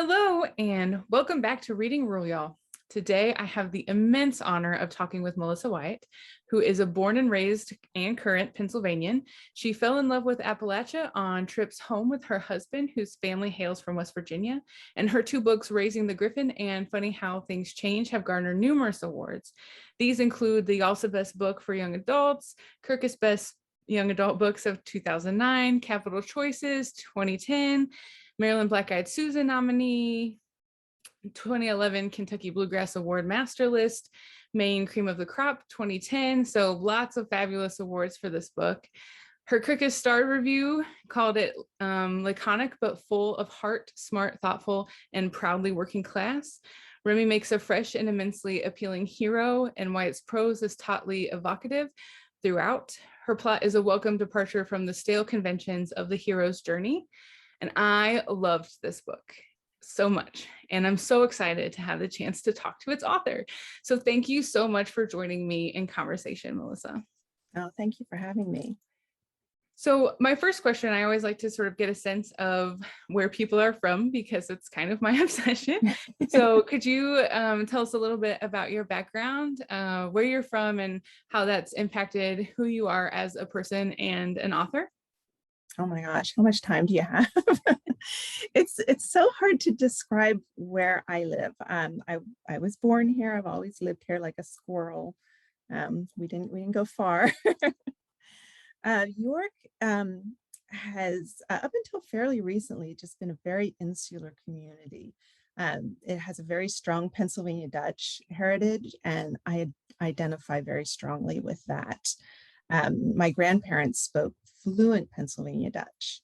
Hello and welcome back to Reading Rule, y'all. Today I have the immense honor of talking with Melissa Wyatt, who is a born and raised and current Pennsylvanian. She fell in love with Appalachia on trips home with her husband, whose family hails from West Virginia, and her two books, Raising the Griffin and Funny How Things Change, have garnered numerous awards. These include the Also Best Book for Young Adults, Kirkus Best Young Adult Books of 2009, Capital Choices 2010, Maryland Black Eyed Susan nominee, 2011 Kentucky Bluegrass Award Master List, Maine Cream of the Crop 2010. So lots of fabulous awards for this book. Her Kirkus Star review called it laconic but full of heart, smart, thoughtful, and proudly working class. Remy makes a fresh and immensely appealing hero, and Wyatt's prose is tautly evocative throughout. Her plot is a welcome departure from the stale conventions of the hero's journey. And I loved this book so much. And I'm so excited to have the chance to talk to its author. So thank you so much for joining me in conversation, Melissa. Oh, thank you for having me. So my first question, I always like to sort of get a sense of where people are from because it's kind of my obsession. So could you tell us a little bit about your background, where you're from, and how that's impacted who you are as a person and an author? Oh my gosh, how much time do you have? It's so hard to describe where I live. I was born here. I've always lived here like a squirrel. We didn't go far. York has up until fairly recently just been a very insular community. It has a very strong Pennsylvania Dutch heritage, and I identify very strongly with that. My grandparents spoke fluent Pennsylvania Dutch.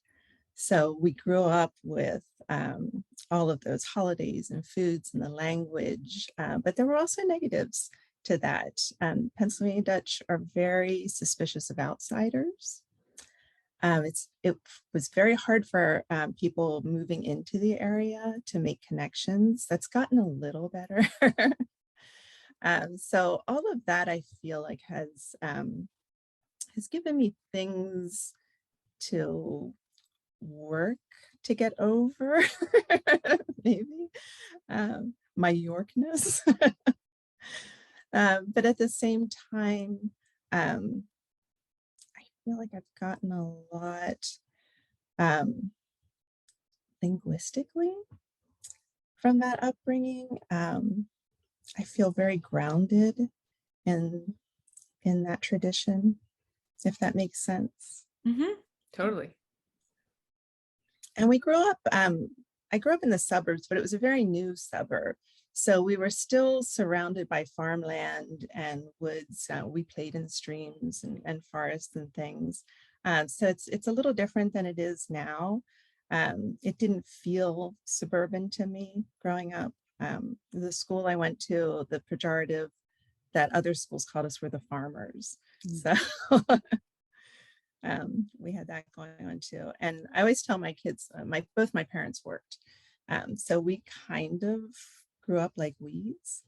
So we grew up with all of those holidays and foods and the language, but there were also negatives to that. Pennsylvania Dutch are very suspicious of outsiders. It was very hard for people moving into the area to make connections. That's gotten a little better. So all of that I feel like has given me things to work to get over, maybe my Yorkness. But at the same time, I feel like I've gotten a lot linguistically from that upbringing. I feel very grounded in that tradition, if that makes sense. Mm-hmm. Totally. And we grew up, I grew up in the suburbs, but it was a very new suburb. So we were still surrounded by farmland and woods. We played in streams and forests and things. So it's a little different than it is now. It didn't feel suburban to me growing up. The school I went to, the pejorative that other schools called us were the farmers. So we had that going on too. And I always tell my kids, both my parents worked. So we kind of grew up like weeds.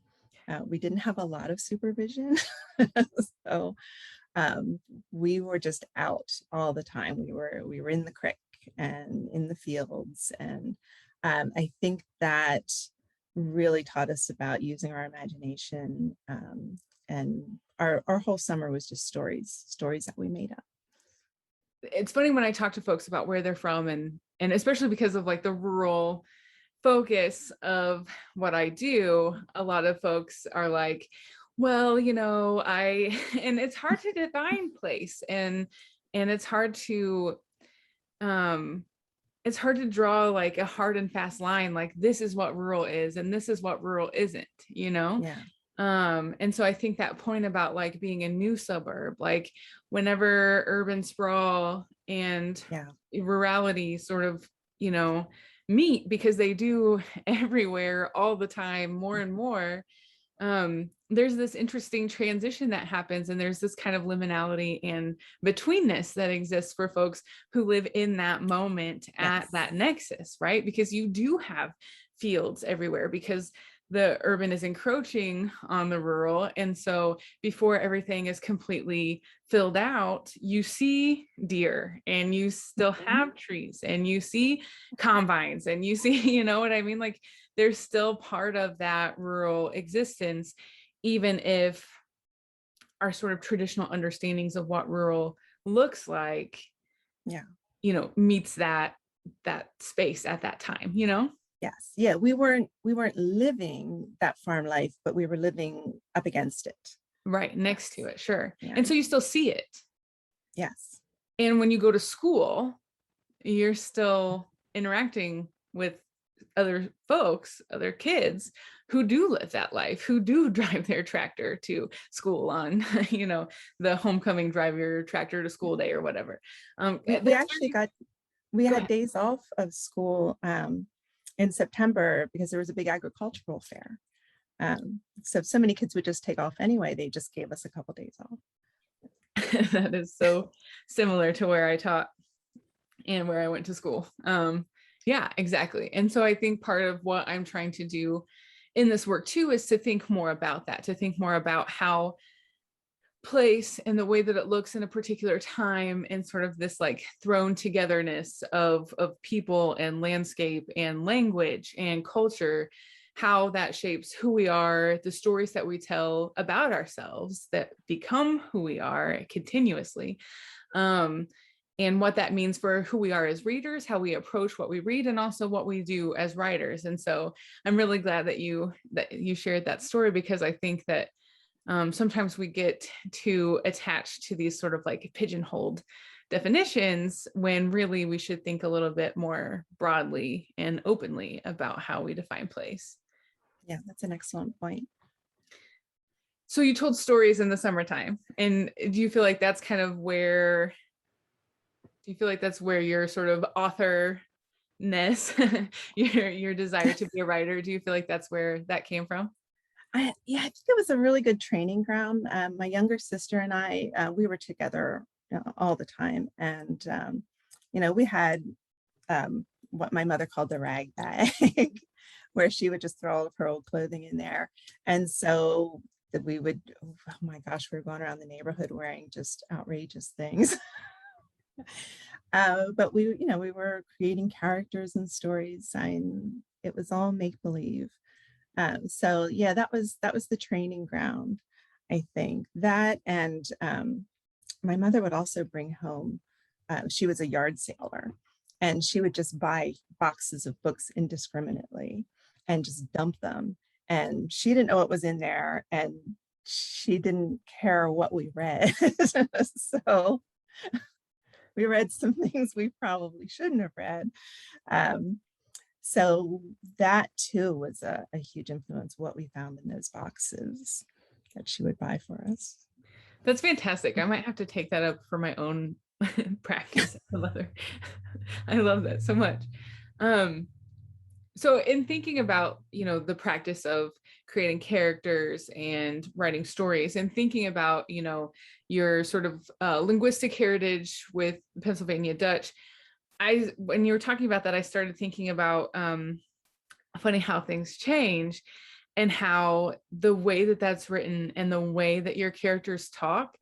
We didn't have a lot of supervision. So we were just out all the time. We were in the creek and in the fields. And I think that really taught us about using our imagination. And our whole summer was just stories that we made up. It's funny when I talk to folks about where they're from, and especially because of like the rural focus of what I do, a lot of folks are like, well, and it's hard to define place, and it's hard to draw like a hard and fast line, like this is what rural is and this is what rural isn't, Yeah. And so I think that point about like being a new suburb, like whenever urban sprawl and rurality sort of, meet, because they do everywhere all the time, more and more, there's this interesting transition that happens, and there's this kind of liminality and betweenness that exists for folks who live in that moment at that nexus, right? Because you do have fields everywhere, because the urban is encroaching on the rural. And so before everything is completely filled out, you see deer and you still have trees and you see combines and you see, you know what I mean? Like there's still part of that rural existence, even if our sort of traditional understandings of what rural looks like, Yeah. you know, meets that space at that time, you know? Yes. Yeah. We weren't living that farm life, but we were living up against it. Right next to Yes. it, sure. Yeah. And so you still see it. Yes. And when you go to school, you're still interacting with other folks, other kids who do live that life, who do drive their tractor to school on, you know, the homecoming drive your tractor to school day or whatever. We actually we Go had ahead. days off of school in September because there was a big agricultural fair. So many kids would just take off anyway. They just gave us a couple days off. That is so similar to where I taught and where I went to school. Yeah, exactly. And so I think part of what I'm trying to do in this work too is to think more about that, to think more about how place and the way that it looks in a particular time and sort of this like thrown togetherness of people and landscape and language and culture, how that shapes who we are, the stories that we tell about ourselves that become who we are continuously, and what that means for who we are as readers, how we approach what we read, and also what we do as writers. And so I'm really glad that you shared that story, because I think that sometimes we get too attached to these sort of like pigeonholed definitions, when really we should think a little bit more broadly and openly about how we define place. Yeah, that's an excellent point. So you told stories in the summertime, and do you feel like that's kind of where, do you feel like that's where your sort of authorness, your desire to be a writer, do you feel like that's where that came from? Yeah, I think it was a really good training ground. My younger sister and I, we were together all the time, and we had what my mother called the rag bag, where she would just throw all of her old clothing in there, and so that we would, oh my gosh, we were going around the neighborhood wearing just outrageous things. But we were creating characters and stories, and it was all make believe. So yeah, that was the training ground, I think. That and my mother would also bring home. She was a yard sailor, and she would just buy boxes of books indiscriminately and just dump them. And she didn't know what was in there, and she didn't care what we read. So we read some things we probably shouldn't have read. Um, so that too was a huge influence, what we found in those boxes that she would buy for us. That's fantastic. I might have to take that up for my own practice as a mother. I love that so much. Um, so in thinking about, you know, the practice of creating characters and writing stories, and thinking about, you know, your sort of linguistic heritage with Pennsylvania Dutch, when you were talking about that, I started thinking about funny how things change, and how the way that that's written and the way that your characters talk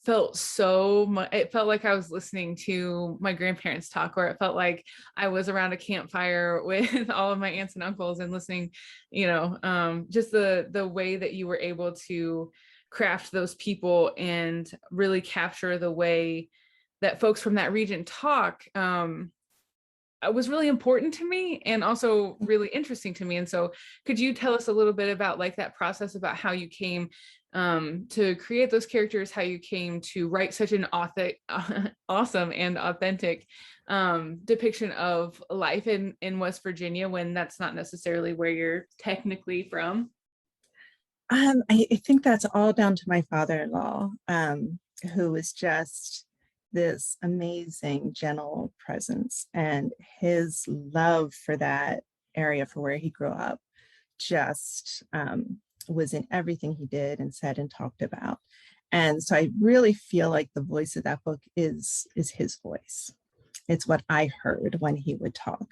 felt so much, it felt like I was listening to my grandparents talk, or it felt like I was around a campfire with all of my aunts and uncles and listening, you know, just the way that you were able to craft those people and really capture the way that folks from that region talk, was really important to me and also really interesting to me. And so could you tell us a little bit about like that process, about how you came to create those characters, how you came to write such an awesome and authentic depiction of life in West Virginia, when that's not necessarily where you're technically from? I think that's all down to my father-in-law, who was just this amazing, gentle presence, and his love for that area, for where he grew up, just was in everything he did and said and talked about. And so I really feel like the voice of that book is his voice. It's what I heard when he would talk.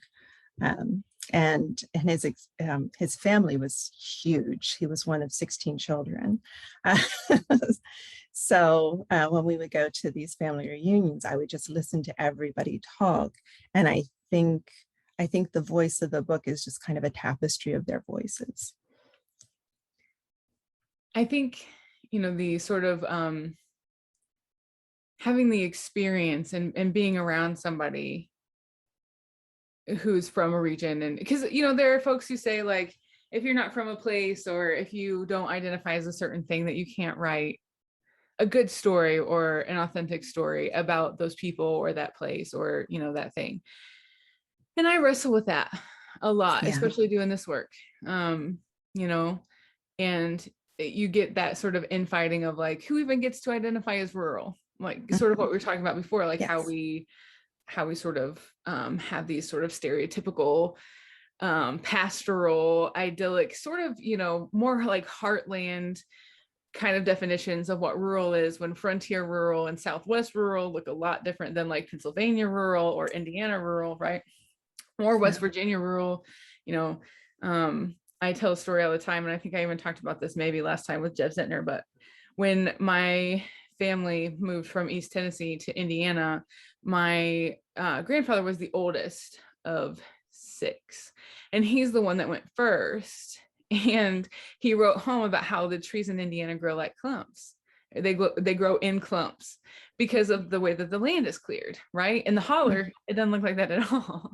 his family was huge. He was one of 16 children. Uh, so when we would go to these family reunions, I would just listen to everybody talk. And I think the voice of the book is just kind of a tapestry of their voices. I think, the sort of having the experience and being around somebody who's from a region, and because there are folks who say, like, if you're not from a place, or if you don't identify as a certain thing, that you can't write a good story or an authentic story about those people or that place, or that thing. And I wrestle with that a lot, Yeah. especially doing this work. You know and you get that sort of infighting of, like, who even gets to identify as rural, like sort of what we were talking about before, like how Yes. we sort of have these sort of stereotypical pastoral, idyllic, sort of more like heartland kind of definitions of what rural is, when frontier rural and Southwest rural look a lot different than like Pennsylvania rural or Indiana rural, right? Or West Yeah. Virginia rural. you know I tell a story all the time, and I think I even talked about this maybe last time with Jeff Zentner, but when my family moved from East Tennessee to Indiana, my grandfather was the oldest of 6, and he's the one that went first. And he wrote home about how the trees in Indiana grow like clumps. They grow in clumps because of the way that the land is cleared, right? In the holler, it doesn't look like that at all.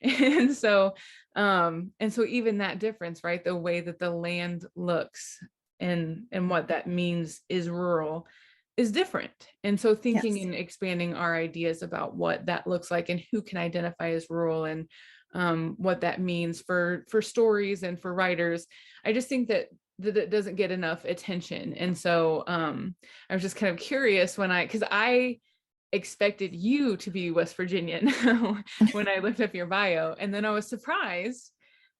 and so even that difference, right? The way that the land looks and what that means is rural is different. And so thinking Yes. and expanding our ideas about what that looks like and who can identify as rural, and what that means for stories and for writers, I just think that it doesn't get enough attention. And so I was just kind of curious because I expected you to be West Virginian when I looked up your bio, and then I was surprised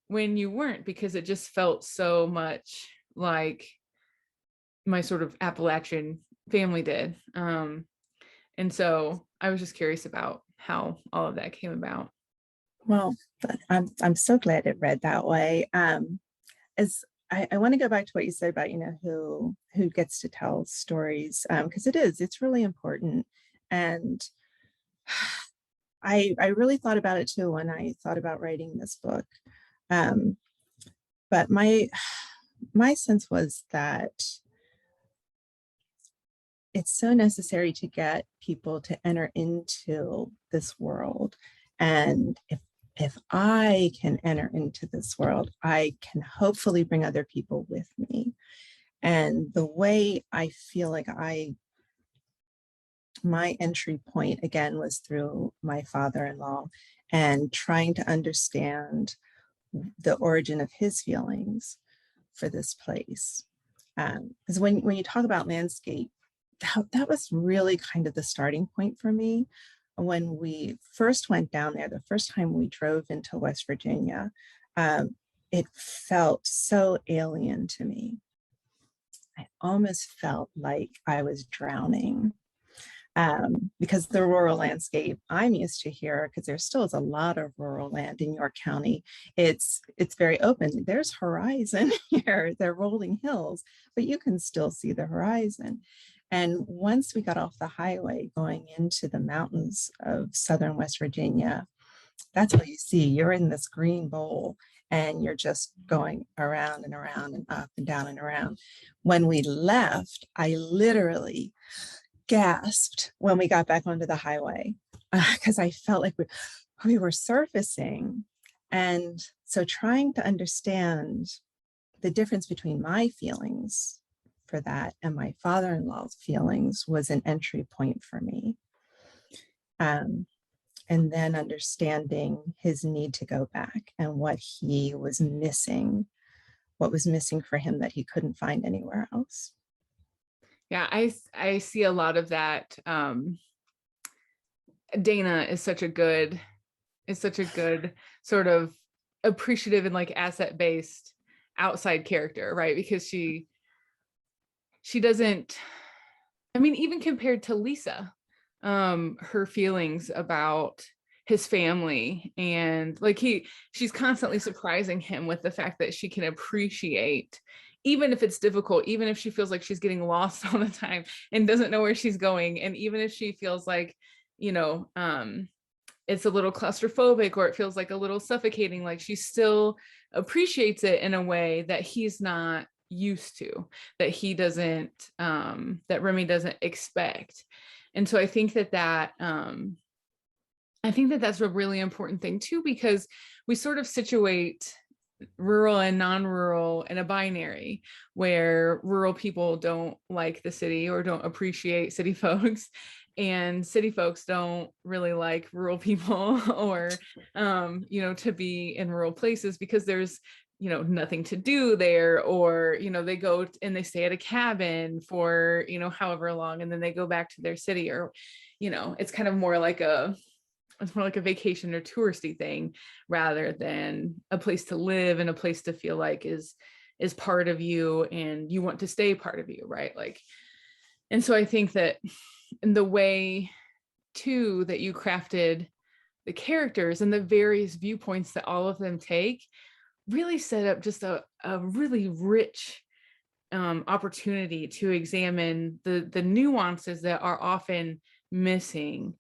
when you weren't, because it just felt so much like my sort of Appalachian family did. And so I was just curious about how all of that came about. Well, I'm so glad it read that way. As I want to go back to what you said about who gets to tell stories, because it's really important. And I really thought about it too when I thought about writing this book. Um, but my sense was that it's so necessary to get people to enter into this world. And if I can enter into this world, I can hopefully bring other people with me. And the way I feel like my entry point again was through my father-in-law, and trying to understand the origin of his feelings for this place. Because when you talk about landscape, that was really kind of the starting point for me. When we first went down there, the first time we drove into West Virginia, it felt so alien to me. I almost felt like I was drowning. Because the rural landscape I'm used to here, because there still is a lot of rural land in York County, it's very open. There's horizon here, they're rolling hills, but you can still see the horizon. And once we got off the highway going into the mountains of southern West Virginia, that's what you see. You're in this green bowl, and you're just going around and around and up and down and around. When we left, I literally gasped when we got back onto the highway, because I felt like we were surfacing. And so trying to understand the difference between my feelings for that and my father-in-law's feelings was an entry point for me. And then understanding his need to go back and what he was missing, what was missing for him that he couldn't find anywhere else. Yeah, I see a lot of that. Dana is such a good sort of appreciative and like asset-based outside character, right? Because she doesn't, I mean, even compared to Lisa, her feelings about his family, and like she's constantly surprising him with the fact that she can appreciate, even if it's difficult, even if she feels like she's getting lost all the time and doesn't know where she's going, and even if she feels like, you know, it's a little claustrophobic or it feels like a little suffocating, like she still appreciates it in a way that he's not used to, that he doesn't, that Remy doesn't expect. And so I think that that's a really important thing too, because we sort of situate rural and non-rural in a binary where rural people don't like the city or don't appreciate city folks, and city folks don't really like rural people or to be in rural places because there's nothing to do there, or they go and they stay at a cabin for however long, and then they go back to their city, or it's kind of more like a vacation or touristy thing rather than a place to live and a place to feel like is part of you and you want to stay part of you, right? Like, and so I think that in the way too that you crafted the characters and the various viewpoints that all of them take really set up just a really rich opportunity to examine the nuances that are often missing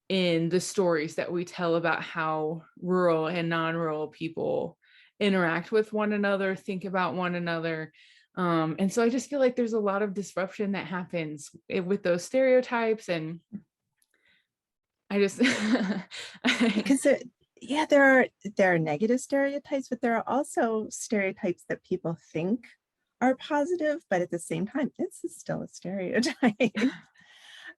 in the stories that we tell about how rural and non-rural people interact with one another, think about one another. And so I just feel like there's a lot of disruption that happens with those stereotypes. And I just because there are negative stereotypes, but there are also stereotypes that people think are positive, but at the same time, it's still a stereotype.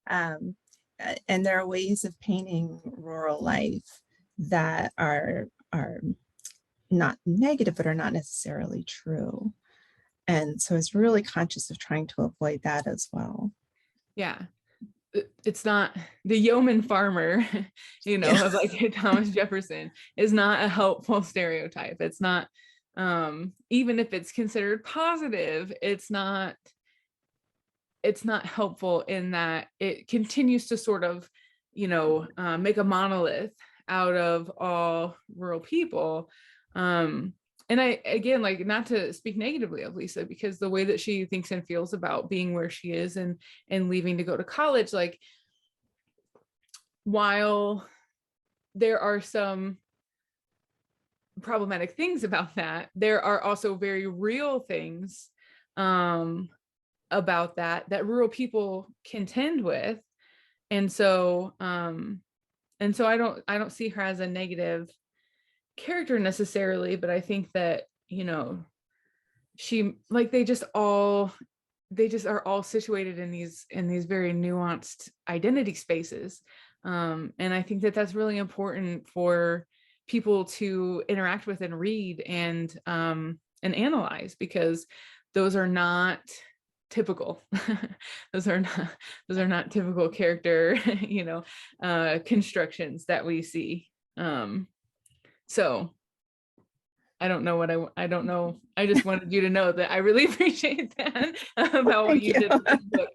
And there are ways of painting rural life that are not negative, but are not necessarily true. And so I was really conscious of trying to avoid that as well. Yeah. It's not the yeoman farmer, of like Thomas Jefferson is not a helpful stereotype. It's not, even if it's considered positive, it's not helpful in that it continues to sort of, make a monolith out of all rural people. And I, again, like, not to speak negatively of Lisa, because the way that she thinks and feels about being where she is and leaving to go to college, like, while there are some problematic things about that, there are also very real things about that rural people contend with. And so I don't see her as a negative character necessarily, but I think that she, like, they just are all situated in these very nuanced identity spaces, and I think that that's really important for people to interact with and read and analyze, because those are not typical those are not typical character constructions that we see. So I don't know I don't know. I just wanted you to know that I really appreciate that about what you did with this book.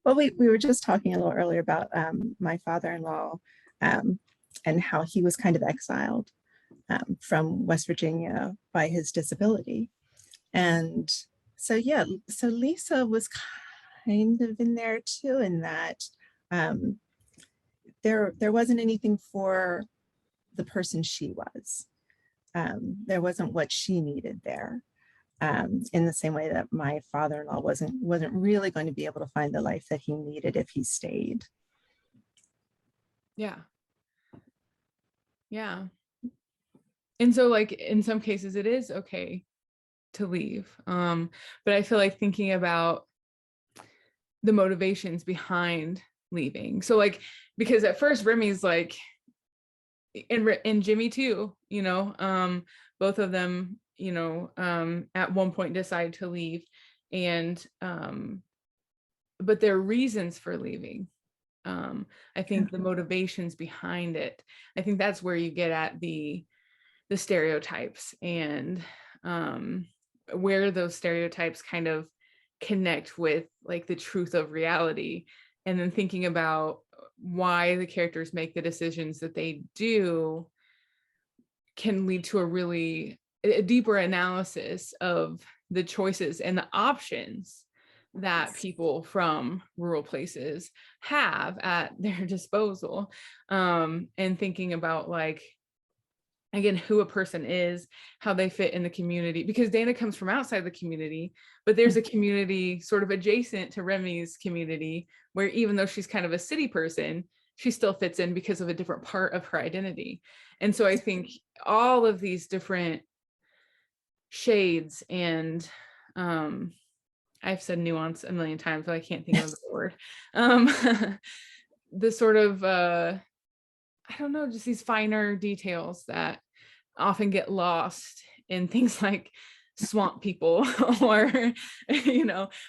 Well, we were just talking a little earlier about my father-in-law and how he was kind of exiled from West Virginia by his disability. And so, yeah, so Lisa was kind of in there too, in that there wasn't anything for the person she was. There wasn't what she needed there. In the same way that my father-in-law wasn't really going to be able to find the life that he needed if he stayed. Yeah. And so, like, in some cases it is okay to leave, but I feel like thinking about the motivations behind leaving, so, like, because at first Remy's like, and Jimmy too, both of them, at one point decide to leave, and but there are reasons for leaving. I think the motivations behind it, I think that's where you get at the stereotypes, and where those stereotypes kind of connect with, like, the truth of reality, and then thinking about why the characters make the decisions that they do can lead to a deeper analysis of the choices and the options that people from rural places have at their disposal, and thinking about, like, again, who a person is, how they fit in the community, because Dana comes from outside the community, but there's a community sort of adjacent to Remy's community where, even though she's kind of a city person, she still fits in because of a different part of her identity. And so I think all of these different shades and, I've said nuance a million times, but I can't think of the word. The sort of, I don't know, just these finer details that often get lost in things like Swamp People or,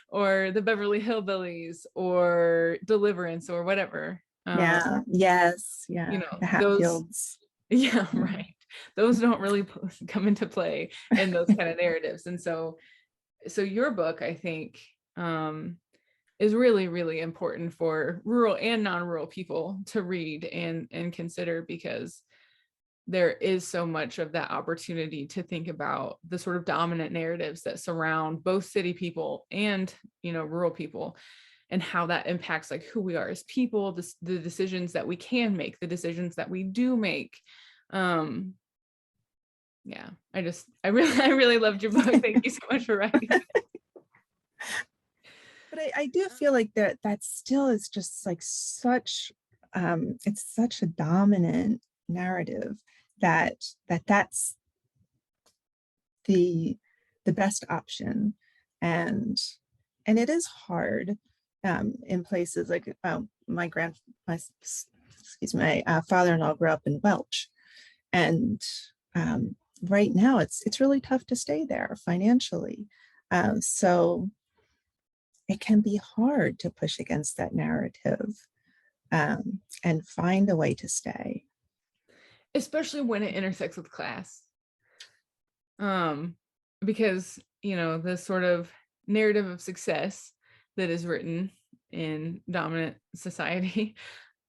or the Beverly Hillbillies or Deliverance or whatever. Yeah. Yes. Yeah. The Hatfields. Yeah, right. Those don't really come into play in those kind of narratives. And so your book, I think, is really, really important for rural and non-rural people to read and consider, because there is so much of that opportunity to think about the sort of dominant narratives that surround both city people and, rural people, and how that impacts like who we are as people, the decisions that we can make, the decisions that we do make. Yeah, I really loved your book. Thank you so much for writing it. But I do feel like that still is just like such, it's such a dominant narrative that's the best option. And it is hard in places like my father-in-law grew up in Welch, and right now it's really tough to stay there financially. So it can be hard to push against that narrative and find a way to stay. Especially when it intersects with class. Because, the sort of narrative of success that is written in dominant society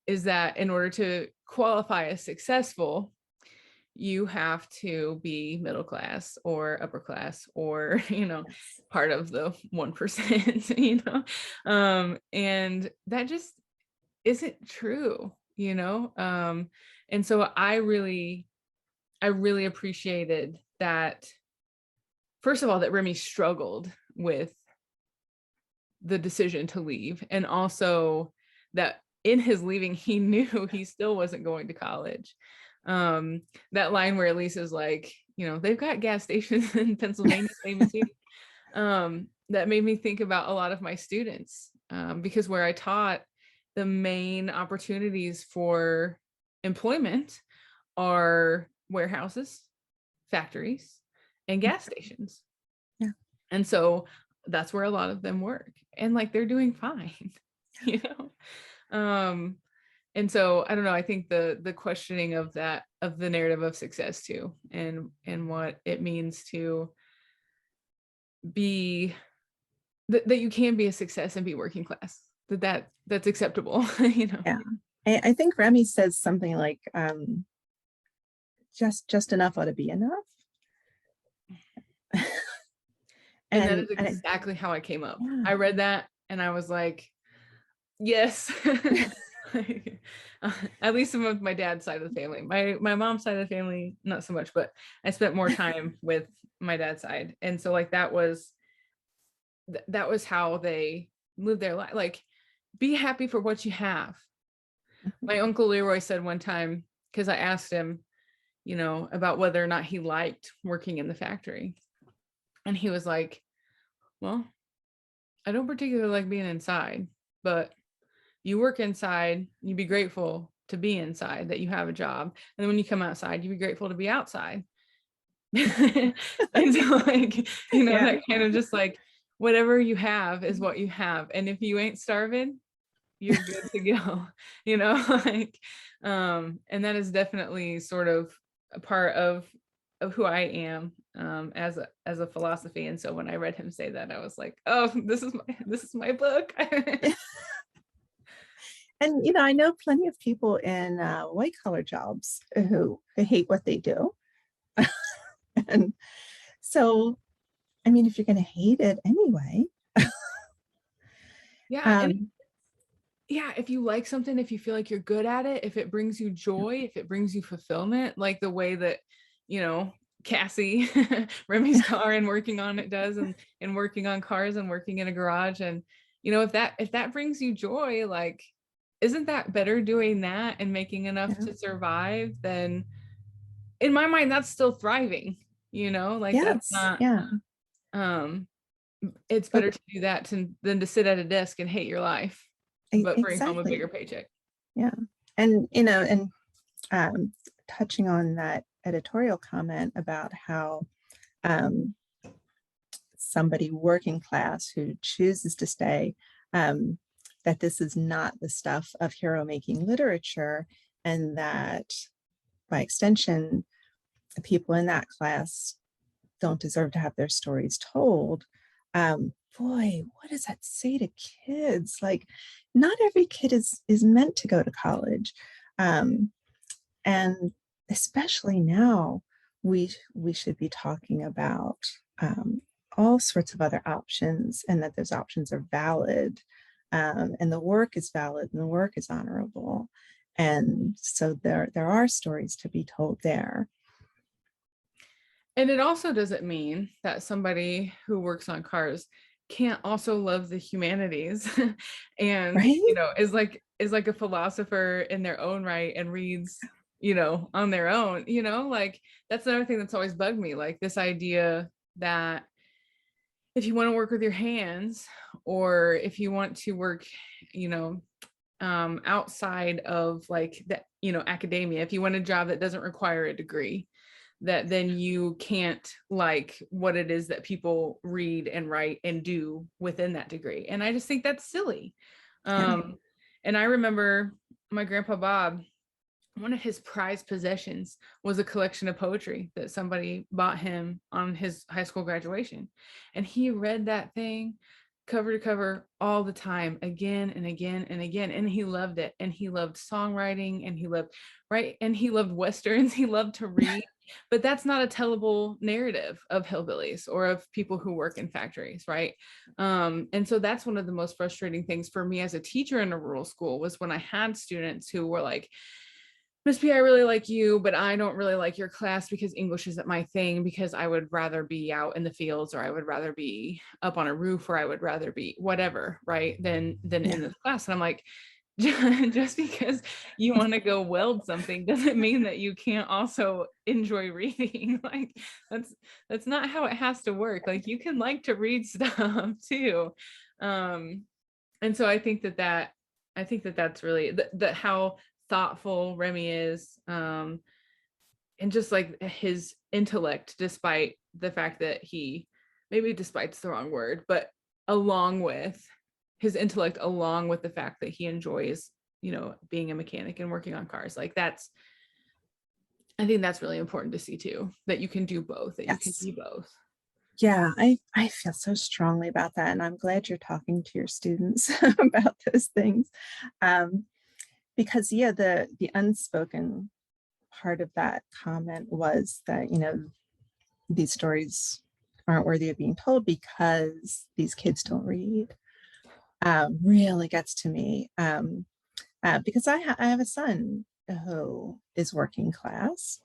is that in order to qualify as successful, you have to be middle class or upper class or, part of the 1%, and that just isn't true, and so I really appreciated that, first of all, that Remy struggled with the decision to leave, and also that in his leaving, he knew he still wasn't going to college. That line where Elise is like, they've got gas stations in Pennsylvania, famous city. That made me think about a lot of my students, because where I taught, the main opportunities for employment are warehouses, factories, and gas stations. Yeah. And so that's where a lot of them work, and like they're doing fine, and so I don't know, I think the questioning of the narrative of success too, and what it means to be that you can be a success and be working class, that's acceptable. Yeah. I think Remy says something like just enough ought to be enough. And that is exactly how I came up. Yeah. I read that and I was like, yes. At least some of my dad's side of the family. My mom's side of the family, not so much, but I spent more time with my dad's side. And so like that was how they lived their life. Like, be happy for what you have. My uncle Leroy said one time, because I asked him, about whether or not he liked working in the factory. And he was like, well, I don't particularly like being inside, but you work inside, you'd be grateful to be inside, that you have a job. And then when you come outside, you'd be grateful to be outside. And so like, yeah. That kind of just like, whatever you have is what you have. And if you ain't starving, you're good to go, like, and that is definitely sort of a part of who I am, as a philosophy. And so when I read him say that, I was like, oh, this is my book. And, I know plenty of people in white collar jobs who hate what they do. And so, I mean, if you're going to hate it anyway, Yeah. And um, yeah, if you like something, if you feel like you're good at it, if it brings you joy, if it brings you fulfillment, like the way that, you know, Cassie, Remy's car and working on it does, and working on cars and working in a garage. And, if that brings you joy, like, isn't that better doing that and making enough yeah, to survive than, in my mind, that's still thriving, like that's yes, not, yeah, um, it's but better to do that than to sit at a desk and hate your life, but bring home a exactly, bigger paycheck. yeah. And, and um, touching on that editorial comment about how um, somebody working class who chooses to stay, um, that this is not the stuff of hero making literature, and that by extension, the people in that class don't deserve to have their stories told. Boy, what does that say to kids? Like, not every kid is meant to go to college, um, and especially now, we should be talking about um, all sorts of other options, and that those options are valid, and the work is valid, and the work is honorable, and so there are stories to be told there. And it also doesn't mean that somebody who works on cars can't also love the humanities and, Right? is like a philosopher in their own right and reads, on their own, like that's another thing that's always bugged me, like this idea that if you want to work with your hands, or if you want to work, you know, outside of like the, academia, if you want a job that doesn't require a degree, that then you can't like what it is that people read and write and do within that degree. And I just think that's silly. Yeah. And I remember my grandpa Bob, one of his prized possessions was a collection of poetry that somebody bought him on his high school graduation. And he read that thing cover to cover all the time, again and again and again. And he loved it. And he loved songwriting, and he loved, right. And he loved Westerns. He loved to read. But that's not a tellable narrative of hillbillies or of people who work in factories, right? And so that's one of the most frustrating things for me as a teacher in a rural school, was when I had students who were like, Miss P, I really like you, but I don't really like your class because English isn't my thing, because I would rather be out in the fields, or I would rather be up on a roof, or I would rather be whatever, right? Than Yeah. in this class. And I'm like, just because you want to go weld something doesn't mean that you can't also enjoy reading. Like that's not how it has to work. Like you can like to read stuff too. Um, and so I think that that's really that how thoughtful Remy is, and just like his intellect, despite the fact that he, maybe despite's the wrong word, but along with his intellect, along with the fact that he enjoys, being a mechanic and working on cars. Like I think that's really important to see too, that you can do both, that you can Yes. be both. Yeah, I feel so strongly about that, and I'm glad you're talking to your students about those things, um, because yeah, the unspoken part of that comment was that these stories aren't worthy of being told because these kids don't read. Really gets to me, because I have a son who is working class,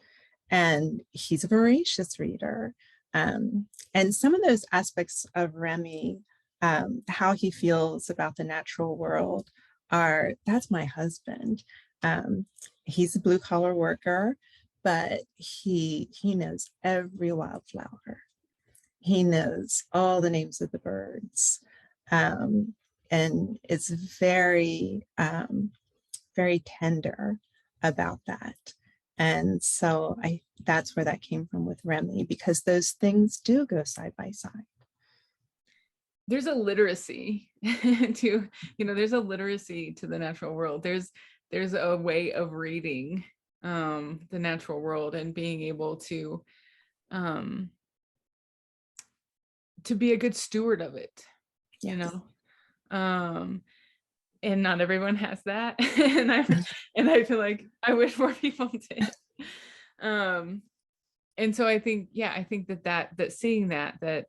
and he's a voracious reader. And some of those aspects of Remy, how he feels about the natural world, that's my husband. Um, he's a blue collar worker, but he knows every wildflower. He knows all the names of the birds. Um, and it's very tender about that. And so that's where that came from with Remy, because those things do go side by side. There's a literacy to, there's a literacy to the natural world. There's a way of reading the natural world and being able um to be a good steward of it, you Yes. know. um and not everyone has that. And I feel like I wish more people did. Um, and so I think, yeah, I think that seeing that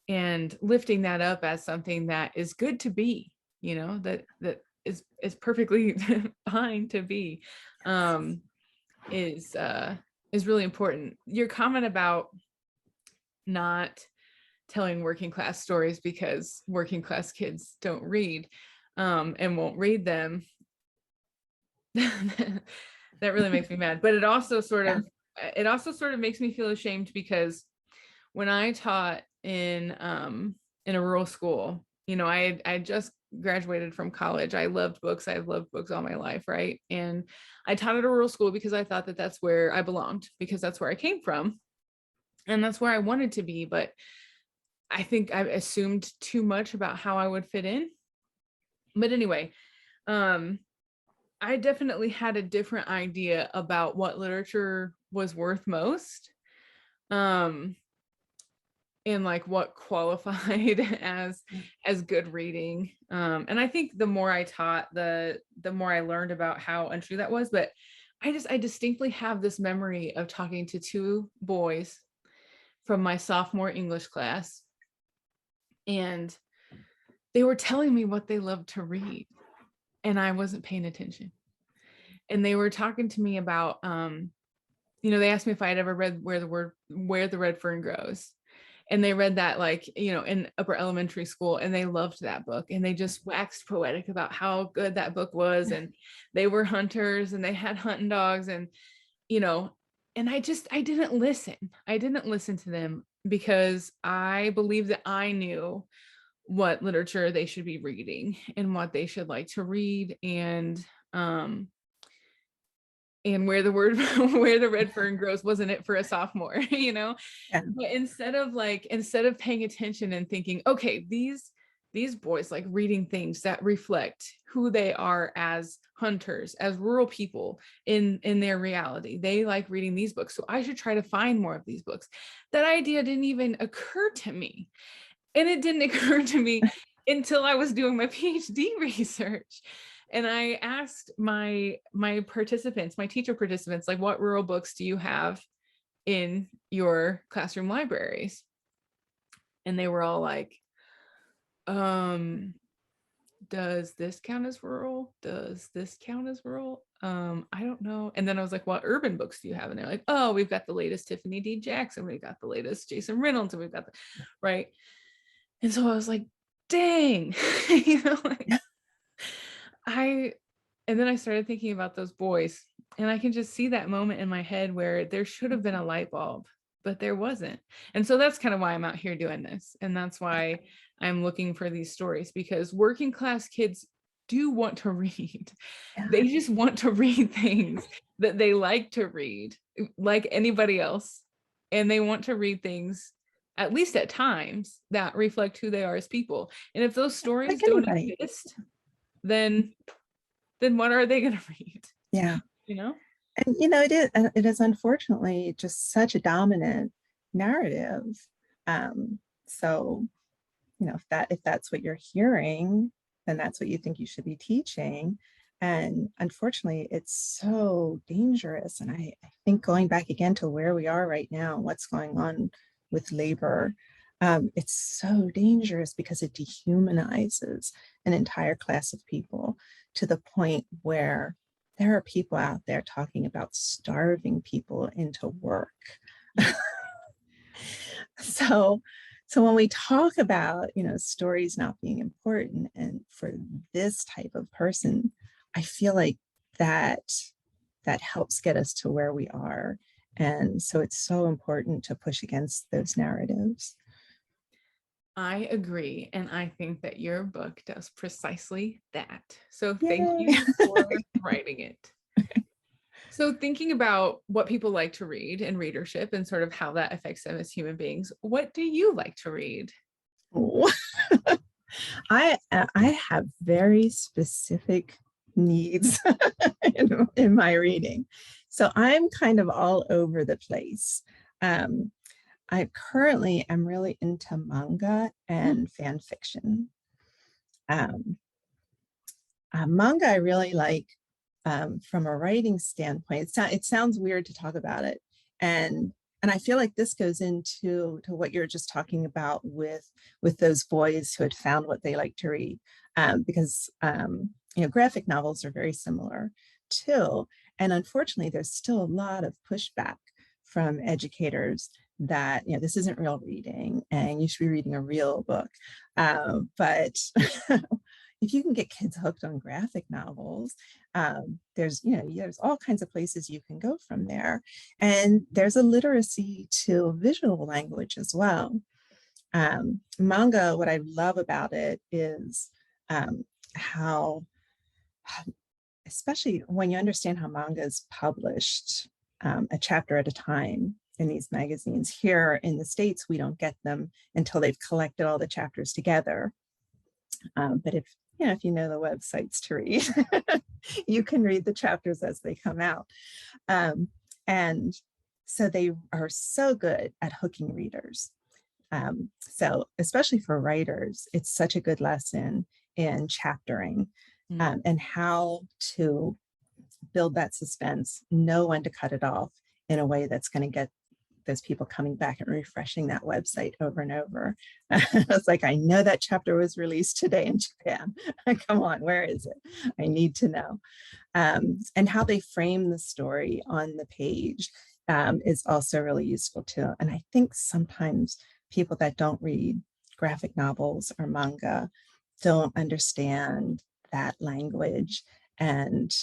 and lifting that up as something that is good to be, that is perfectly fine to be, is really important. Your comment about not telling working class stories because working class kids don't read, and won't read them, that really makes me mad. But Yeah. it also sort of makes me feel ashamed, because when I taught in a rural school, I just graduated from college. I loved books. I've loved books all my life, right? And I taught at a rural school because I thought that that's where I belonged, because that's where I came from and that's where I wanted to be. But I think I assumed too much about how I would fit in. But anyway, um, I definitely had a different idea about what literature was worth most. Um, and like what qualified as good reading. And I think the more I taught, the more I learned about how untrue that was. But I distinctly have this memory of talking to two boys from my sophomore English class, and they were telling me what they loved to read, and I wasn't paying attention. And they were talking to me about they asked me if I had ever read Where the Red Fern Grows. And they read that, like, in upper elementary school, and they loved that book, and they just waxed poetic about how good that book was. And they were hunters, and they had hunting dogs, and you know and I didn't listen to them, because I believed that I knew what literature they should be reading and what they should like to read. And where the word where the red fern grows wasn't it for a sophomore. Yeah. But instead of paying attention and thinking, okay, these boys like reading things that reflect who they are as hunters, as rural people in their reality. They like reading these books, so I should try to find more of these books. That idea didn't even occur to me. And it didn't occur to me until I was doing my PhD research. And I asked my participants, my teacher participants, like, what rural books do you have in your classroom libraries? And they were all like, does this count as rural? Does this count as rural? I don't know. And then I was like, what urban books do you have? And they're like, oh, we've got the latest Tiffany D. Jackson, we've got the latest Jason Reynolds, and we've got the right. And so I was like, dang. Like, I and then I started thinking about those boys, and I can just see that moment in my head where there should have been a light bulb, but there wasn't. And so that's kind of why I'm out here doing this. And that's why I'm looking for these stories, because working class kids do want to read. Yeah. They just want to read things that they like to read, like anybody else. And they want to read things, at least at times, that reflect who they are as people. And if those stories Like don't anybody. exist, then what are they going to read? Yeah. You know? And it is unfortunately just such a dominant narrative. So, if that's what you're hearing, then that's what you think you should be teaching. And unfortunately, it's so dangerous. And I think going back again to where we are right now, what's going on with labor, it's so dangerous because it dehumanizes an entire class of people to the point where there are people out there talking about starving people into work. So, when we talk about, stories not being important, and for this type of person, I feel like that helps get us to where we are. And so it's so important to push against those narratives. I agree. And I think that your book does precisely that. So thank Yay. you for writing it. So thinking about what people like to read and readership and sort of how that affects them as human beings, what do you like to read? I have very specific needs in my reading. So I'm kind of all over the place. I currently am really into manga and fan fiction. Manga I really like from a writing standpoint. It sounds weird to talk about it, and I feel like this goes into what you're just talking about with those boys who had found what they like to read, because graphic novels are very similar too, and unfortunately, there's still a lot of pushback from educators that this isn't real reading and you should be reading a real book, but if you can get kids hooked on graphic novels, there's all kinds of places you can go from there. And there's a literacy to visual language as well. Manga, what I love about it is how, especially when you understand how manga is published a chapter at a time in these magazines. Here in the States, we don't get them until they've collected all the chapters together. But if you know the websites to read, you can read the chapters as they come out. And so they are so good at hooking readers. So especially for writers, it's such a good lesson in chaptering and how to build that suspense, know when to cut it off in a way that's going to get those people coming back and refreshing that website over and over. It's like, I know that chapter was released today in Japan. Come on, where is it? I need to know. And how they frame the story on the page is also really useful too. And I think sometimes people that don't read graphic novels or manga don't understand that language and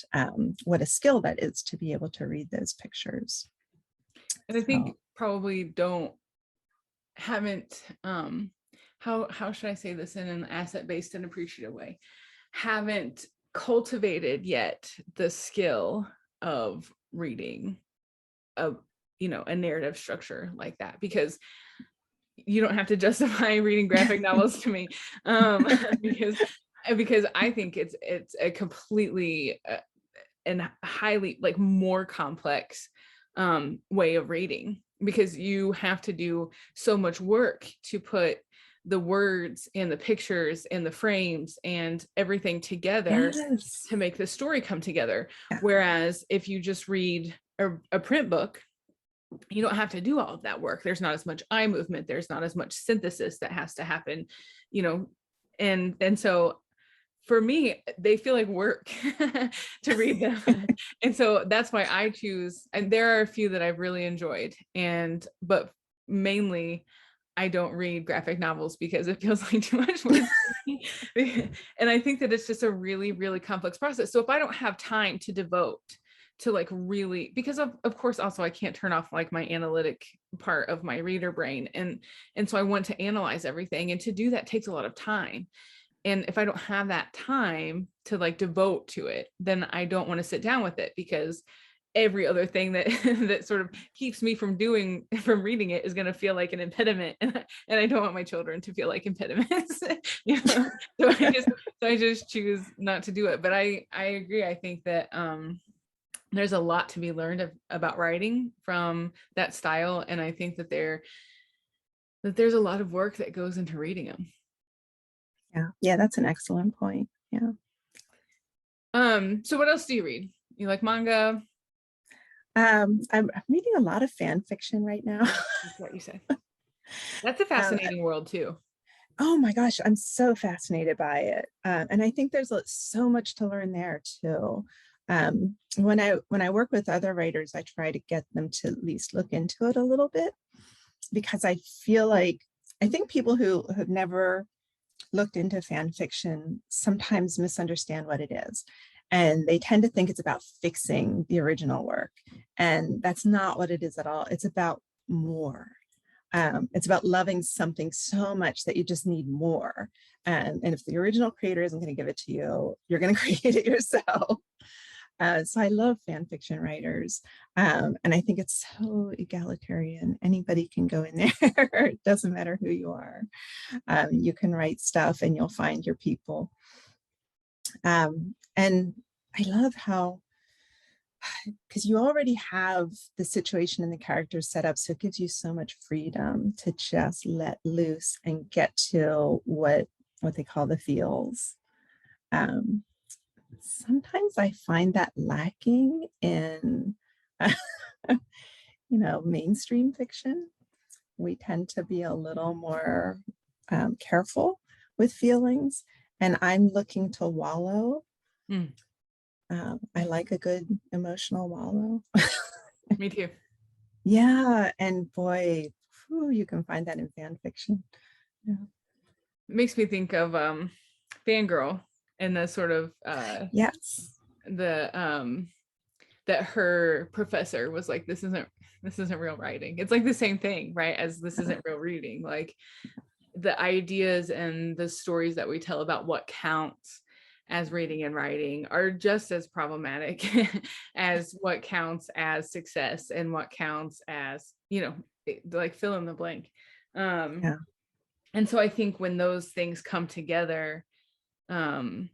what a skill that is to be able to read those pictures. And I think probably haven't how should I say this in an asset-based and appreciative way, haven't cultivated yet the skill of reading a narrative structure like that, because you don't have to justify reading graphic novels to me, because I think it's a completely and highly more complex way of reading, because you have to do so much work to put the words and the pictures and the frames and everything together to make the story come together. Whereas if you just read a print book, you don't have to do all of that work. There's not as much eye movement. There's not as much synthesis that has to happen, and so for me, they feel like work to read them. And so that's why I choose, and there are a few that I've really enjoyed, but mainly I don't read graphic novels because it feels like too much work. And I think that it's just a really, really complex process. So if I don't have time to devote to really, because of course, also I can't turn off my analytic part of my reader brain. And so I want to analyze everything. And to do that takes a lot of time. And if I don't have that time to devote to it, then I don't want to sit down with it, because every other thing that that sort of keeps me from reading it is going to feel like an impediment, and I don't want my children to feel like impediments. So I just choose not to do it. But I agree. I think that there's a lot to be learned about writing from that style, and I think that there's a lot of work that goes into reading them. Yeah, that's an excellent point. Yeah. So what else do you read? You like manga? I'm reading a lot of fan fiction right now. That's what you said. That's a fascinating world too. Oh my gosh, I'm so fascinated by it. And I think there's so much to learn there too. When I work with other writers, I try to get them to at least look into it a little bit, because I think people who have never looked into fan fiction sometimes misunderstand what it is. And they tend to think it's about fixing the original work. And that's not what it is at all. It's about more. It's about loving something so much that you just need more. And if the original creator isn't going to give it to you, you're going to create it yourself. So I love fan fiction writers. And I think it's so egalitarian. Anybody can go in there. It doesn't matter who you are. You can write stuff and you'll find your people. And I love how, because you already have the situation and the characters set up, so it gives you so much freedom to just let loose and get to what they call the feels. Sometimes I find that lacking in, mainstream fiction. We tend to be a little more careful with feelings, and I'm looking to wallow. Mm, I like a good emotional wallow. me too. Yeah, and boy, whew, you can find that in fan fiction. Yeah. It makes me think of Fangirl and the sort of Yes. the that her professor was like, this isn't real writing. It's like the same thing, right? As this isn't real reading. Like the ideas and the stories that we tell about what counts as reading and writing are just as problematic as what counts as success and what counts as, like fill in the blank. Yeah. And so I think when those things come together, um,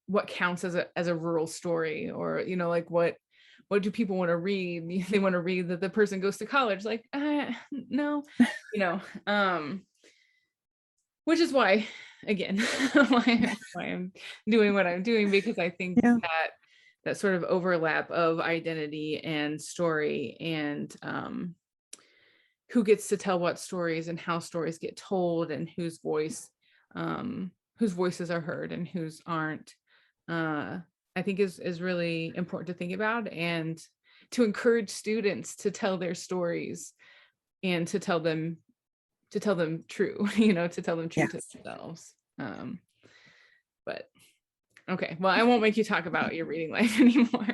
what counts as a rural story, or like what do people want to read? They want to read that the person goes to college, like no, you know um which is why, again, why I'm doing what I'm doing, because I think Yeah. that sort of overlap of identity and story, and who gets to tell what stories and how stories get told, and whose voices are heard and whose aren't, I think is really important to think about, and to encourage students to tell their stories, and to tell them true, to tell them true to Yes. themselves. But okay, well, I won't make you talk about your reading life anymore.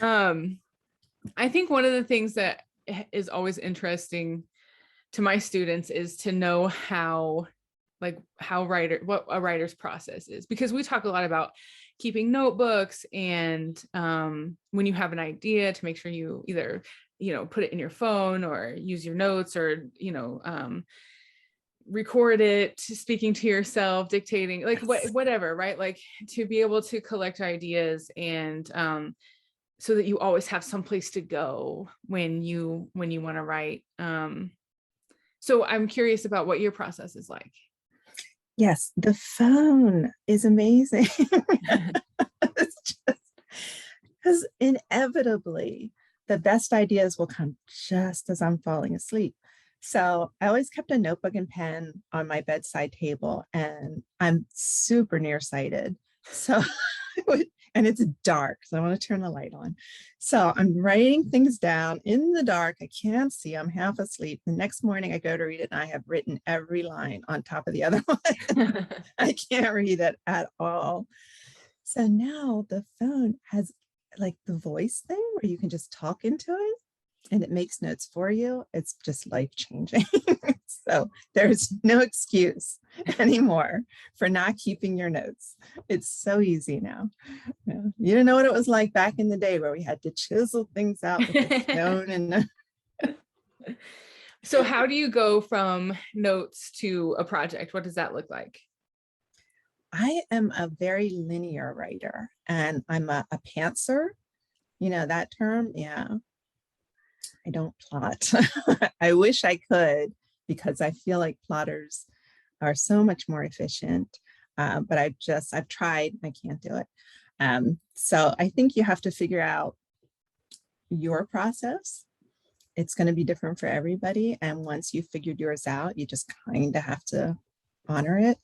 um I think one of the things that is always interesting to my students is to know what a writer's process is, because we talk a lot about keeping notebooks, and when you have an idea, to make sure you either put it in your phone or use your notes, or record it, speaking to yourself, dictating, like Yes. whatever, right? Like to be able to collect ideas, and so that you always have some place to go when you want to write. So I'm curious about what your process is like. Yes. The phone is amazing. It's just because inevitably the best ideas will come just as I'm falling asleep. So I always kept a notebook and pen on my bedside table, and I'm super nearsighted. So I would, and it's dark, so I want to turn the light on. So I'm writing things down in the dark. I can't see, I'm half asleep. The next morning I go to read it, and I have written every line on top of the other one. I can't read it at all. So now the phone has like the voice thing where you can just talk into it and it makes notes for you. It's just life changing. So there's no excuse anymore for not keeping your notes. It's so easy now. Yeah. You didn't know what it was like back in the day where we had to chisel things out with a stone and So how do you go from notes to a project? What does that look like? I am a very linear writer, and I'm a pantser. You know that term? Yeah. I don't plot. I wish I could, because I feel like plotters are so much more efficient. But I've tried, I can't do it. So I think you have to figure out your process. It's going to be different for everybody. And once you've figured yours out, you just kind of have to honor it.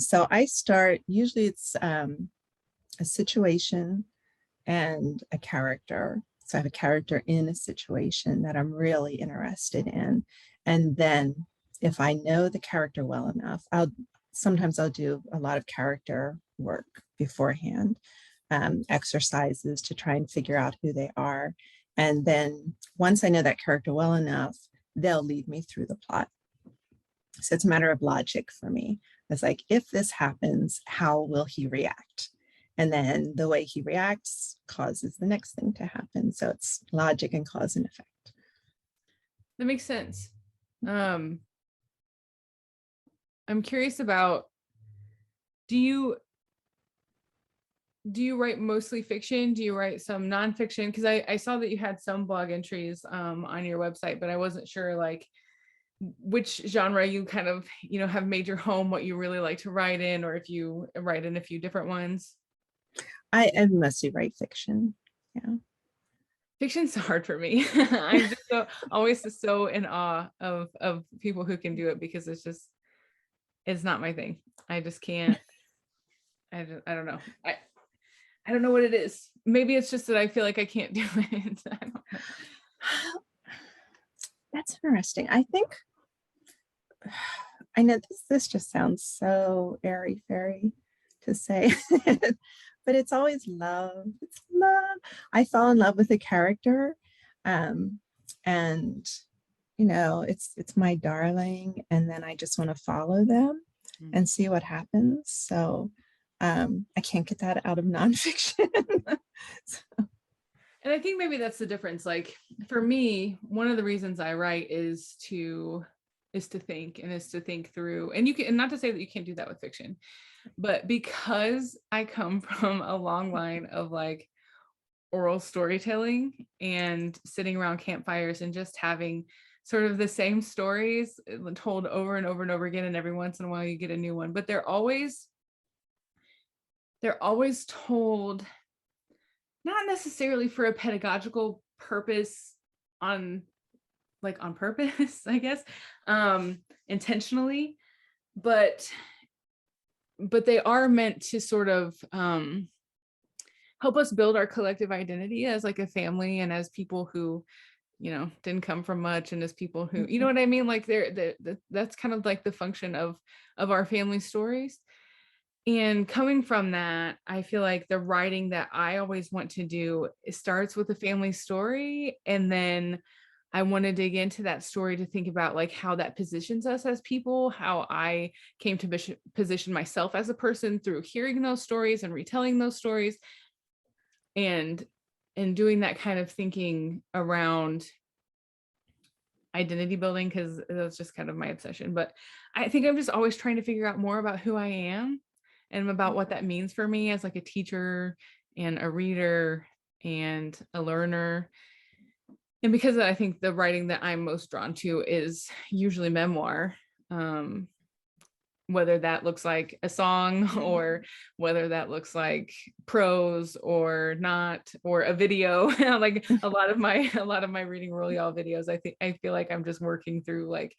So I start, usually it's a situation and a character. So I have a character in a situation that I'm really interested in. And then if I know the character well enough, I'll do a lot of character work beforehand, exercises to try and figure out who they are. And then once I know that character well enough, they'll lead me through the plot. So it's a matter of logic for me. It's like, if this happens, how will he react? And then the way he reacts causes the next thing to happen. So it's logic and cause and effect. That makes sense. I'm curious about, do you write mostly fiction? Do you write some nonfiction? Because I saw that you had some blog entries on your website, but I wasn't sure, like, which genre you kind of, have made your home, what you really like to write in, or if you write in a few different ones. I mostly write fiction. Yeah. Fiction's hard for me. I'm just always just so in awe of people who can do it, because it's not my thing. I just can't. I don't know. I don't know what it is. Maybe it's just that I feel like I can't do it. I don't know. That's interesting. I think I know this just sounds so airy fairy to say, but it's always love. It's love. I fell in love with a character, and it's my darling, and then I just want to follow them and see what happens. So I can't get that out of nonfiction. So, And I think maybe that's the difference. Like for me, one of the reasons I write is to think, and is to think through, and and not to say that you can't do that with fiction, but because I come from a long line of like oral storytelling and sitting around campfires and just having sort of the same stories told over and over and over again, and every once in a while you get a new one, but they're always told not necessarily for a pedagogical purpose, on purpose, I guess, intentionally, but they are meant to sort of help us build our collective identity as like a family, and as people who didn't come from much, and as people who, you know what I mean, like that's kind of like the function of our family stories. And coming from that, I feel like the writing that I always want to do, it starts with a family story, and then I want to dig into that story to think about like how that positions us as people, how I came to position myself as a person through hearing those stories and retelling those stories, and doing that kind of thinking around identity building, because that's just kind of my obsession. But I think I'm just always trying to figure out more about who I am and about what that means for me as like a teacher and a reader and a learner. And because of that, I think the writing that I'm most drawn to is usually memoir, whether that looks like a song, or whether that looks like prose or not, or a video. Like a lot of my reading Roll Y'all videos, I feel like I'm just working through like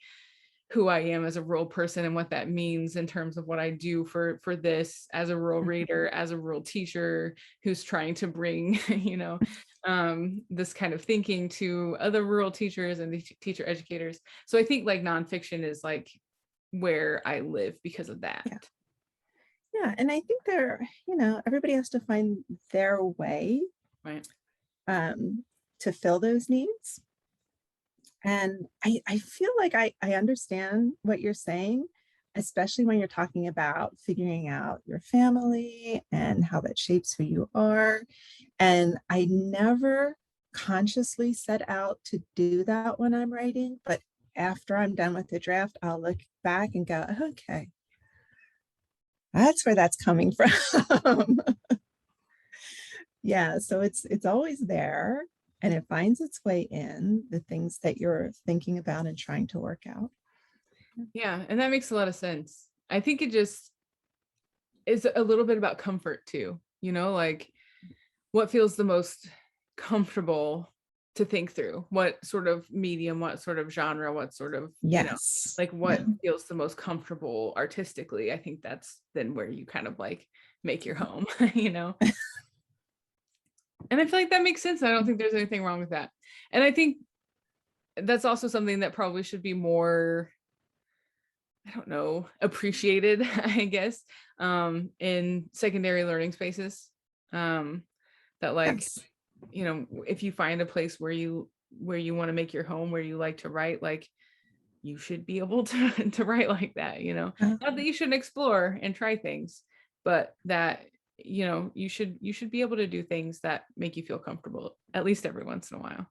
who I am as a rural person, and what that means in terms of what I do for this as a rural reader, as a rural teacher who's trying to bring, this kind of thinking to other rural teachers and the teacher educators. So I think like nonfiction is like where I live because of that. Yeah. And I think everybody has to find their way, Right. To fill those needs. And I feel like I understand what you're saying, especially when you're talking about figuring out your family and how that shapes who you are. And I never consciously set out to do that when I'm writing, but after I'm done with the draft, I'll look back and go, okay, that's where that's coming from. Yeah, so it's always there, and it finds its way in the things that you're thinking about and trying to work out. Yeah, and that makes a lot of sense. I think it just is a little bit about comfort too, like what feels the most comfortable to think through, what sort of medium, what sort of genre, what sort of, Yes. like what feels the most comfortable artistically. I think that's then where you kind of like make your home, And I feel like that makes sense. I don't think there's anything wrong with that. And I think that's also something that probably should be more, I don't know, appreciated, I guess, in secondary learning spaces. That like, Yes. if you find a place where you want to make your home, where you like to write, like you should be able to write like that, not that you shouldn't explore and try things, but that you should be able to do things that make you feel comfortable, at least every once in a while.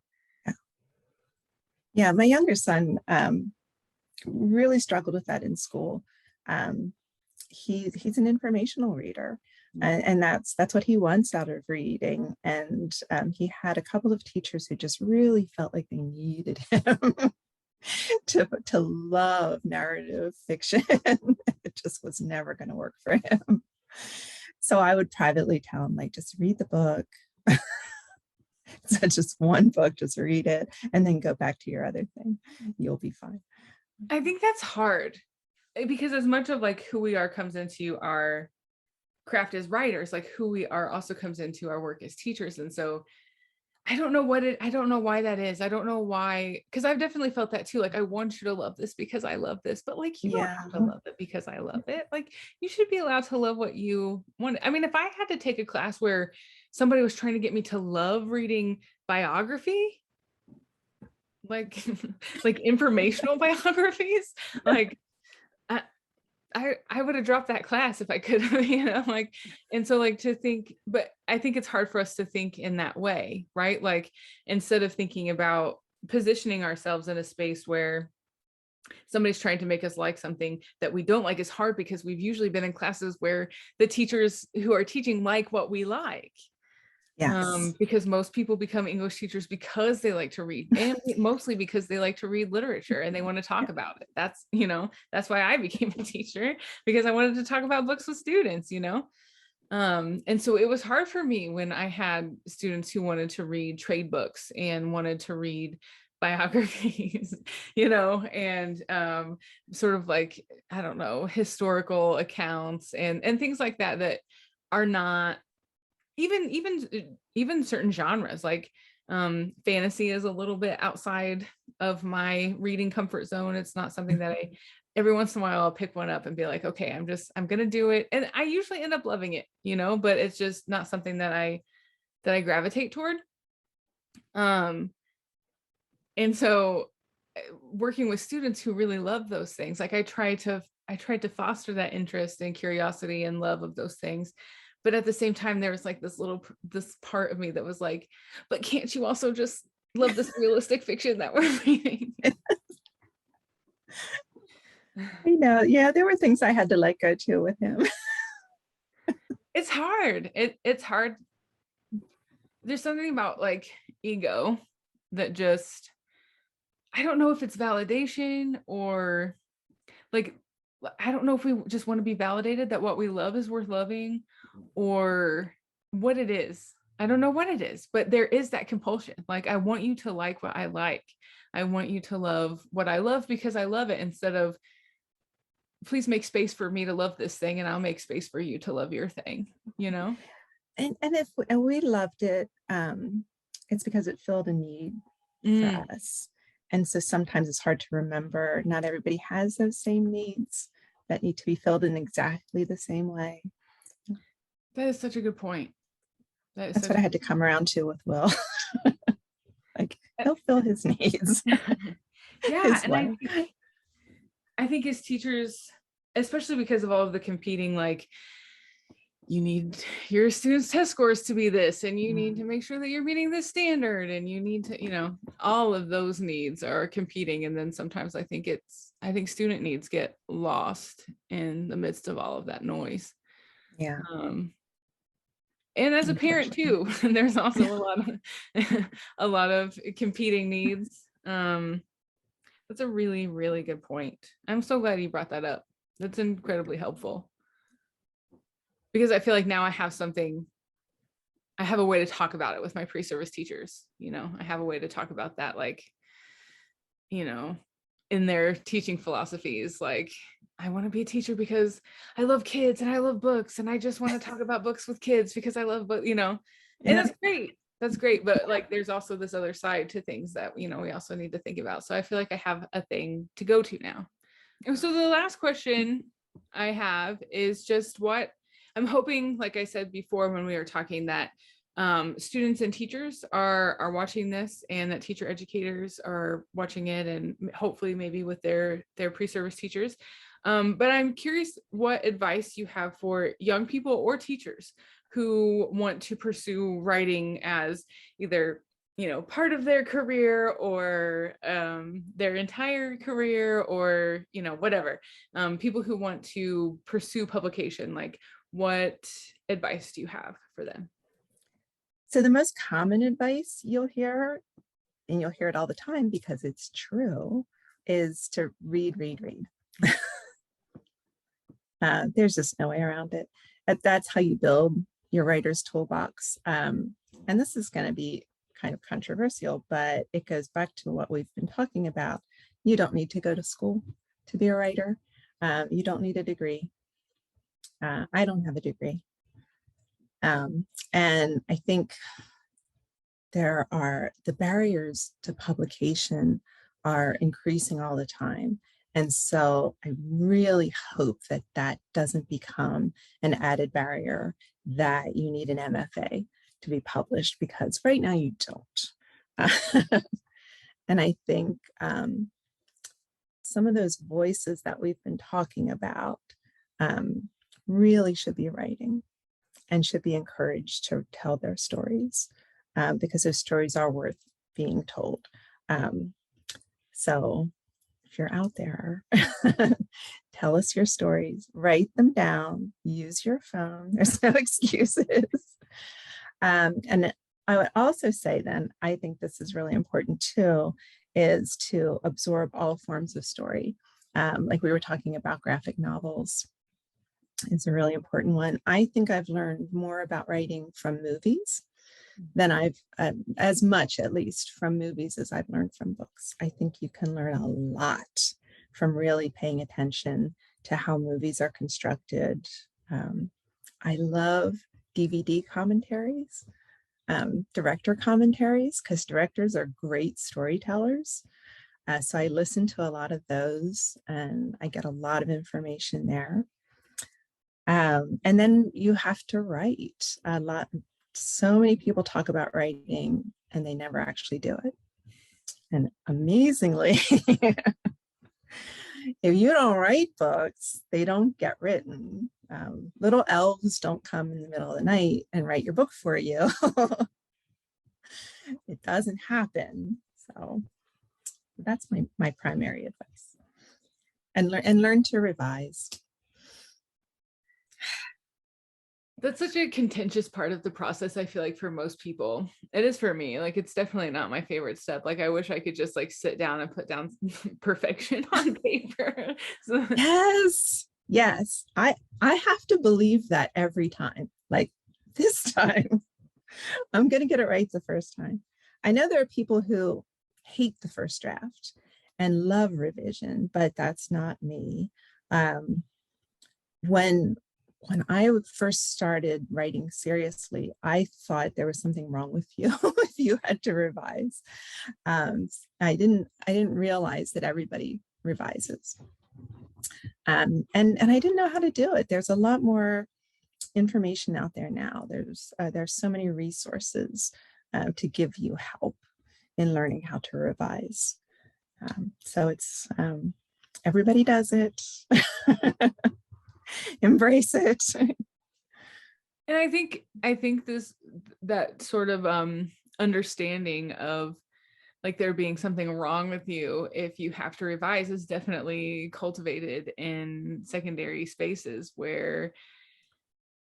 Yeah, my younger son really struggled with that in school. He's an informational reader, and that's what he wants out of reading. And he had a couple of teachers who just really felt like they needed him. to love narrative fiction. It just was never going to work for him. So I would privately tell him, like, just read the book. So just one book, just read it and then go back to your other thing. You'll be fine. I think that's hard because as much of like who we are comes into our craft as writers, like who we are also comes into our work as teachers. And so I don't know why that is. I don't know why, because I've definitely felt that too. Like, I want you to love this because I love this, but like, you don't Yeah. have to love it because I love it. Like, you should be allowed to love what you want. I mean, if I had to take a class where somebody was trying to get me to love reading biography, like, like informational biographies, like, I would have dropped that class if I could, like, and so like to think, but I think it's hard for us to think in that way, right? Like, instead of thinking about positioning ourselves in a space where somebody's trying to make us like something that we don't like is hard because we've usually been in classes where the teachers who are teaching like what we like. Yes. Because most people become English teachers because they like to read, and mostly because they like to read literature and they want to talk about it. That's, that's why I became a teacher, because I wanted to talk about books with students, and so it was hard for me when I had students who wanted to read trade books and wanted to read biographies, and sort of like, I don't know, historical accounts and things like that that are not even certain genres, like fantasy is a little bit outside of my reading comfort zone. It's not something that I every once in a while I'll pick one up and be like, okay, I'm gonna do it, and I usually end up loving it, but it's just not something that I gravitate toward. And so working with students who really love those things, like I tried to foster that interest and curiosity and love of those things. But at the same time, there was like this part of me that was like, but can't you also just love this realistic fiction that we're reading? Yeah, there were things I had to let go to with him. It's hard. It's hard. There's something about like ego that just, I don't know if it's validation or like, I don't know if we just want to be validated that what we love is worth loving, or what it is. I don't know what it is, but there is that compulsion. Like, I want you to like what I like. I want you to love what I love because I love it, instead of, please make space for me to love this thing and I'll make space for you to love your thing, And if we loved it, it's because it filled a need for Mm, us. And so sometimes it's hard to remember not everybody has those same needs that need to be filled in exactly the same way. that is such a good point. That is That's such what I had to come around to with Will. Like, he'll fill his needs yeah, his and way. I think as teachers, especially because of all of the competing, like, you need your students' test scores to be this, and you need to make sure that you're meeting this standard, and you need to, all of those needs are competing. And then sometimes I think student needs get lost in the midst of all of that noise. Yeah. And as a parent Unfortunately. too, there's also a lot of competing needs. That's a really, really good point. I'm so glad you brought that up. That's incredibly helpful, because I feel like now I have a way to talk about it with my pre-service teachers. I have a way to talk about that, like, in their teaching philosophies. Like, I want to be a teacher because I love kids and I love books, and I just want to talk about books with kids because I love books, and Yeah. that's great. That's great. But like, there's also this other side to things that, we also need to think about. So I feel like I have a thing to go to now. And so the last question I have is just what I'm hoping, like I said before when we were talking, that students and teachers are watching this, and that teacher educators are watching it, and hopefully maybe with their pre-service teachers. But I'm curious what advice you have for young people or teachers who want to pursue writing as either part of their career, or their entire career, or whatever. People who want to pursue publication, like, what advice do you have for them? So the most common advice you'll hear, and you'll hear it all the time because it's true, is to read, read, read. There's just no way around it. That's how you build your writer's toolbox. And this is going to be kind of controversial, but it goes back to what we've been talking about. You don't need to go to school to be a writer. You don't need a degree. I don't have a degree. And I think the barriers to publication are increasing all the time. And so I really hope that that doesn't become an added barrier that you need an MFA to be published, because right now you don't. And I think some of those voices that we've been talking about really should be writing and should be encouraged to tell their stories, because those stories are worth being told. So if you're out there, tell us your stories, write them down, use your phone. There's no excuses. And I would also say then, I think this is really important too, is to absorb all forms of story. Like we were talking about, graphic novels is a really important one. I think I've learned more about writing from movies than I've, as much at least from movies as I've learned from books. I think you can learn a lot from really paying attention to how movies are constructed. I love DVD commentaries, director commentaries, because directors are great storytellers. So I listen to a lot of those and I get a lot of information there. And then you have to write a lot. So many people talk about writing and they never actually do it. And amazingly, if you don't write books, they don't get written. Little elves don't come in the middle of the night and write your book for you. It doesn't happen. So that's my primary advice. And learn to revise. That's such a contentious part of the process, I feel like, for most people. It is for me. Like, it's definitely not my favorite step. Like, I wish I could just like sit down and put down perfection on paper. So, Yes. I have to believe that every time. Like, this time, I'm going to get it right the first time. I know there are people who hate the first draft and love revision, but that's not me. When I first started writing seriously, I thought there was something wrong with you if you had to revise. I didn't realize that everybody revises. And I didn't know how to do it. There's a lot more information out there now. There's so many resources to give you help in learning how to revise. So it's everybody does it. Embrace it. and I think that sort of understanding of like there being something wrong with you if you have to revise is definitely cultivated in secondary spaces, where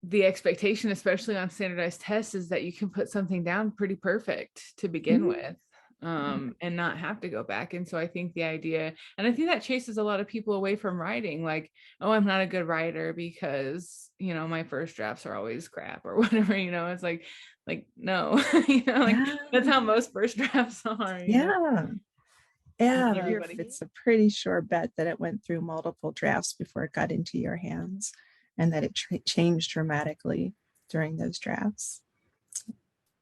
the expectation, especially on standardized tests, is that you can put something down pretty perfect to begin with, and not have to go back. And so I think the idea, and I think that chases a lot of people away from writing, like, oh, I'm not a good writer because, my first drafts are always crap or whatever, it's like no, like that's how most first drafts are. Yeah. It's a pretty sure bet that it went through multiple drafts before it got into your hands, and that it changed dramatically during those drafts.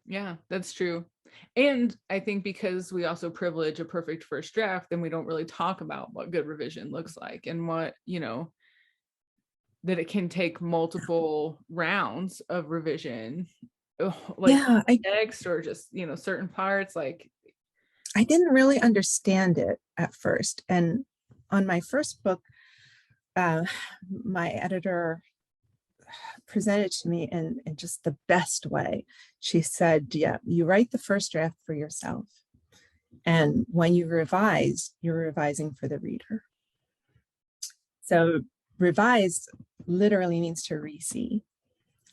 Yeah, that's true. And I think because we also privilege a perfect first draft, then we don't really talk about what good revision looks like, and what, that it can take multiple rounds of revision, like text or just, certain parts. Like, I didn't really understand it at first. And on my first book, my editor presented to me in just the best way. She said, yeah, you write the first draft for yourself. And when you revise, you're revising for the reader. So revise literally means to re-see.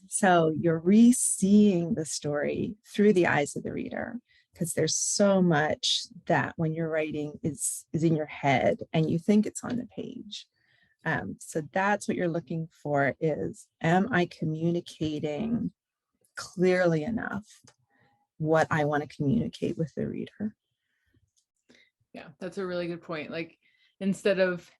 So you're re-seeing the story through the eyes of the reader, because there's so much that when you're writing is in your head and you think it's on the page. So that's what you're looking for is, am I communicating clearly enough what I want to communicate with the reader? Yeah, that's a really good point. Like instead of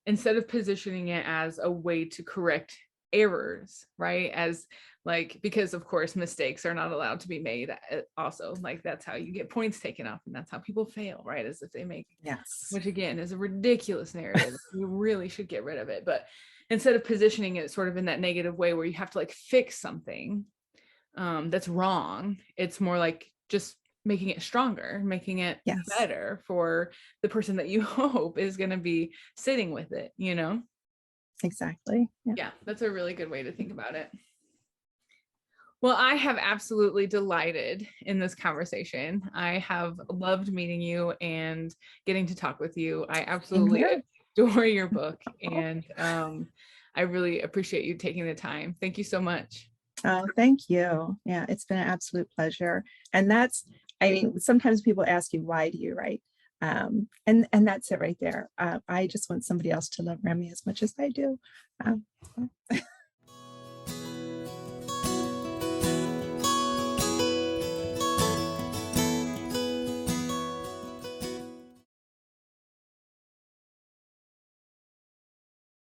positioning it as a way to correct errors, right? As like, because of course mistakes are not allowed to be made also, like that's how you get points taken off and that's how people fail, right? As if they make, Yes. which again is a ridiculous narrative. You really should get rid of it. But instead of positioning it sort of in that negative way where you have to like fix something that's wrong, it's more like just making it stronger, making it Yes. better for the person that you hope is going to be sitting with it, you know? Exactly. Yeah. Yeah, that's a really good way to think about it. Well, I have absolutely delighted in this conversation. I have loved meeting you and getting to talk with you. I Same absolutely here. adore your book, and I really appreciate you taking the time. Thank you so much. Oh, thank you. Yeah, it's been an absolute pleasure. And that's, I mean, sometimes people ask you, why do you write? And that's it right there. I just want somebody else to love Remy as much as I do. Um,